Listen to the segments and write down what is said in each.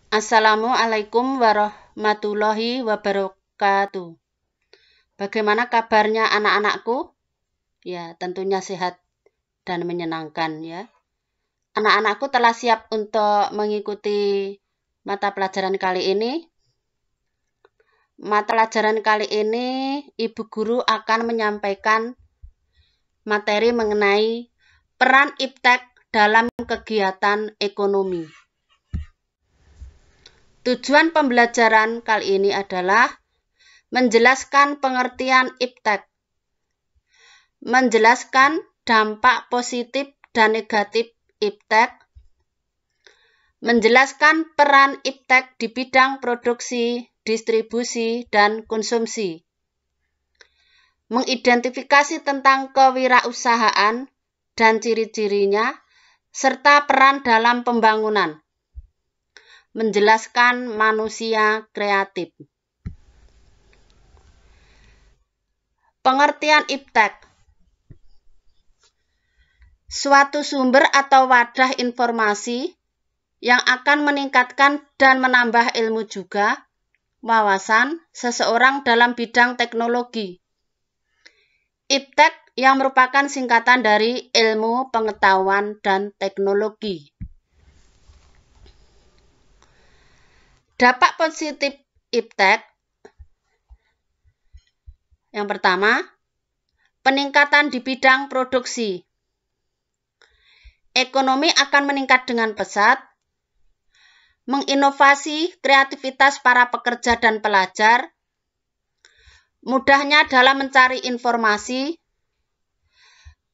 Assalamualaikum warahmatullahi wabarakatuh. Bagaimana kabarnya anak-anakku? Ya, tentunya sehat dan menyenangkan ya. Anak-anakku telah siap untuk mengikuti mata pelajaran kali ini. Mata pelajaran kali ini Ibu Guru akan menyampaikan materi mengenai peran iptek dalam kegiatan ekonomi. Tujuan pembelajaran kali ini adalah menjelaskan pengertian iptek, menjelaskan dampak positif dan negatif iptek, menjelaskan peran iptek di bidang produksi, distribusi, dan konsumsi, mengidentifikasi tentang kewirausahaan dan ciri-cirinya, serta peran dalam pembangunan, menjelaskan manusia kreatif. Pengertian iptek. Suatu sumber atau wadah informasi yang akan meningkatkan dan menambah ilmu juga wawasan seseorang dalam bidang teknologi. Iptek yang merupakan singkatan dari ilmu, pengetahuan, dan teknologi. Dampak positif iptek. Yang pertama, peningkatan di bidang produksi. Ekonomi akan meningkat dengan pesat, menginovasi kreativitas para pekerja dan pelajar, mudahnya dalam mencari informasi,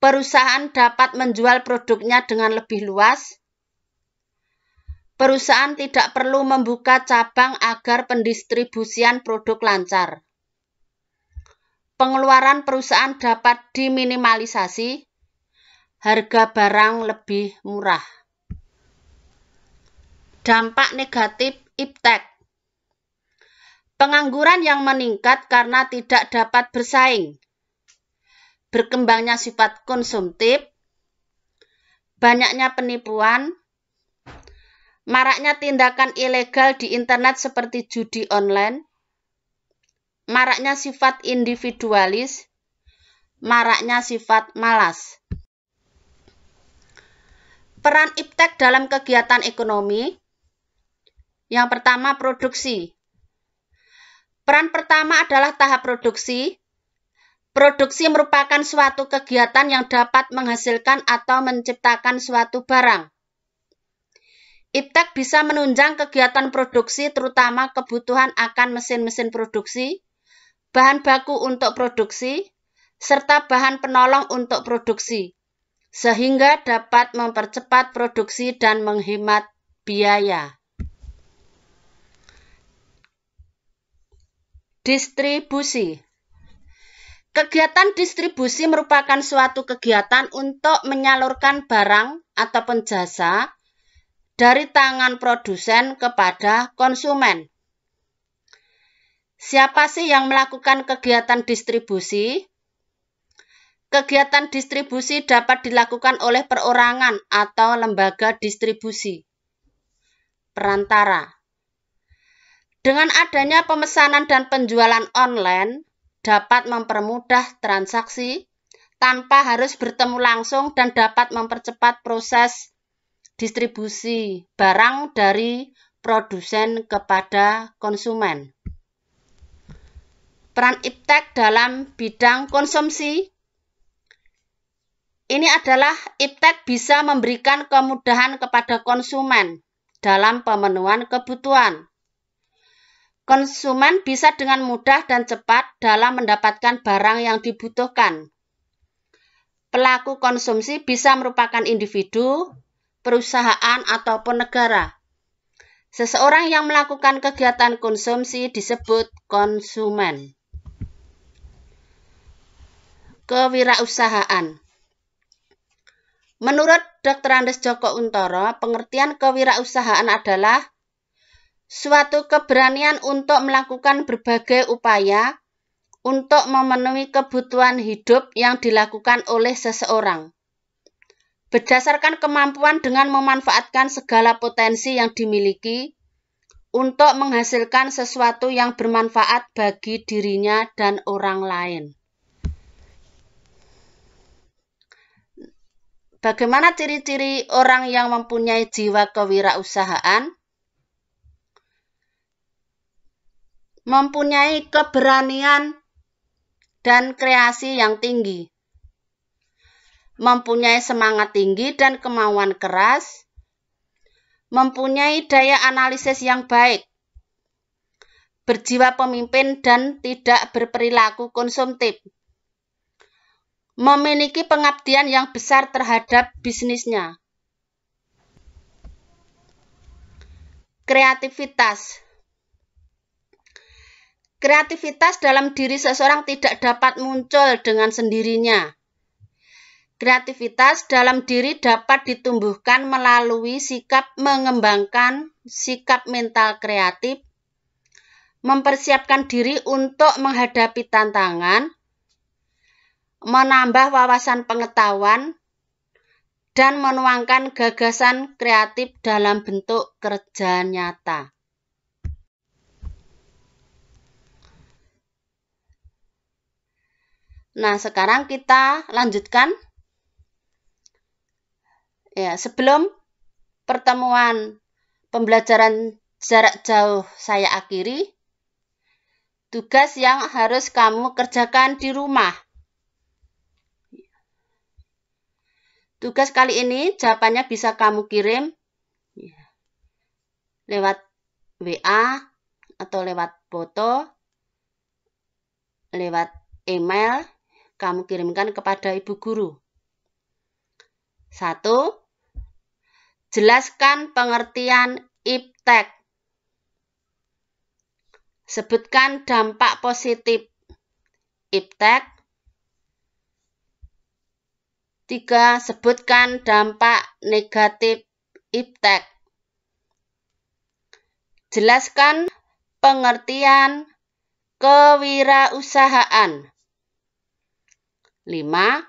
perusahaan dapat menjual produknya dengan lebih luas, perusahaan tidak perlu membuka cabang agar pendistribusian produk lancar. Pengeluaran perusahaan dapat diminimalisasi, harga barang lebih murah. Dampak negatif iptek. Pengangguran yang meningkat karena tidak dapat bersaing. Berkembangnya sifat konsumtif, banyaknya penipuan, maraknya tindakan ilegal di internet seperti judi online, maraknya sifat individualis, maraknya sifat malas. Peran iptek dalam kegiatan ekonomi. Yang pertama, produksi. Peran pertama adalah tahap produksi. Produksi merupakan suatu kegiatan yang dapat menghasilkan atau menciptakan suatu barang. Iptek bisa menunjang kegiatan produksi, terutama kebutuhan akan mesin-mesin produksi, bahan baku untuk produksi, serta bahan penolong untuk produksi, sehingga dapat mempercepat produksi dan menghemat biaya. Distribusi. Kegiatan distribusi merupakan suatu kegiatan untuk menyalurkan barang ataupun jasa dari tangan produsen kepada konsumen. Siapa sih yang melakukan kegiatan distribusi? Kegiatan distribusi dapat dilakukan oleh perorangan atau lembaga distribusi. Perantara. Dengan adanya pemesanan dan penjualan online, dapat mempermudah transaksi tanpa harus bertemu langsung dan dapat mempercepat proses distribusi barang dari produsen kepada konsumen. Peran iptek dalam bidang konsumsi. Ini adalah iptek bisa memberikan kemudahan kepada konsumen dalam pemenuhan kebutuhan. Konsumen bisa dengan mudah dan cepat dalam mendapatkan barang yang dibutuhkan. Pelaku konsumsi bisa merupakan individu, perusahaan, ataupun negara. Seseorang yang melakukan kegiatan konsumsi disebut konsumen. Kewirausahaan. Menurut Dr. Andes Djoko Untoro, pengertian kewirausahaan adalah suatu keberanian untuk melakukan berbagai upaya untuk memenuhi kebutuhan hidup yang dilakukan oleh seseorang. Berdasarkan kemampuan dengan memanfaatkan segala potensi yang dimiliki, untuk menghasilkan sesuatu yang bermanfaat bagi dirinya dan orang lain. Bagaimana ciri-ciri orang yang mempunyai jiwa kewirausahaan? Mempunyai keberanian dan kreasi yang tinggi, mempunyai semangat tinggi dan kemauan keras, mempunyai daya analisis yang baik, berjiwa pemimpin dan tidak berperilaku konsumtif, memiliki pengabdian yang besar terhadap bisnisnya. Kreativitas. Kreativitas dalam diri seseorang tidak dapat muncul dengan sendirinya. Kreativitas dalam diri dapat ditumbuhkan melalui sikap mengembangkan sikap mental kreatif, mempersiapkan diri untuk menghadapi tantangan, menambah wawasan pengetahuan, dan menuangkan gagasan kreatif dalam bentuk kerja nyata. Nah, sekarang kita lanjutkan. Ya, sebelum pertemuan pembelajaran jarak jauh saya akhiri, tugas yang harus kamu kerjakan di rumah. Tugas kali ini jawabannya bisa kamu kirim lewat WA atau lewat foto, lewat email, kamu kirimkan kepada ibu guru. 1. Jelaskan pengertian iptek. Sebutkan dampak positif iptek. 3. Sebutkan dampak negatif iptek. Jelaskan pengertian kewirausahaan. 5.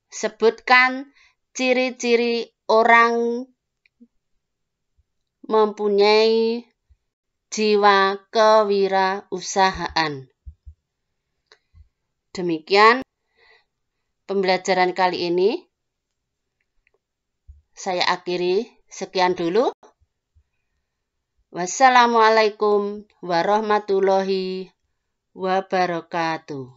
Sebutkan ciri-ciri orang mempunyai jiwa kewirausahaan. Demikian pembelajaran kali ini. Saya akhiri sekian dulu. Wassalamualaikum warahmatullahi wabarakatuh.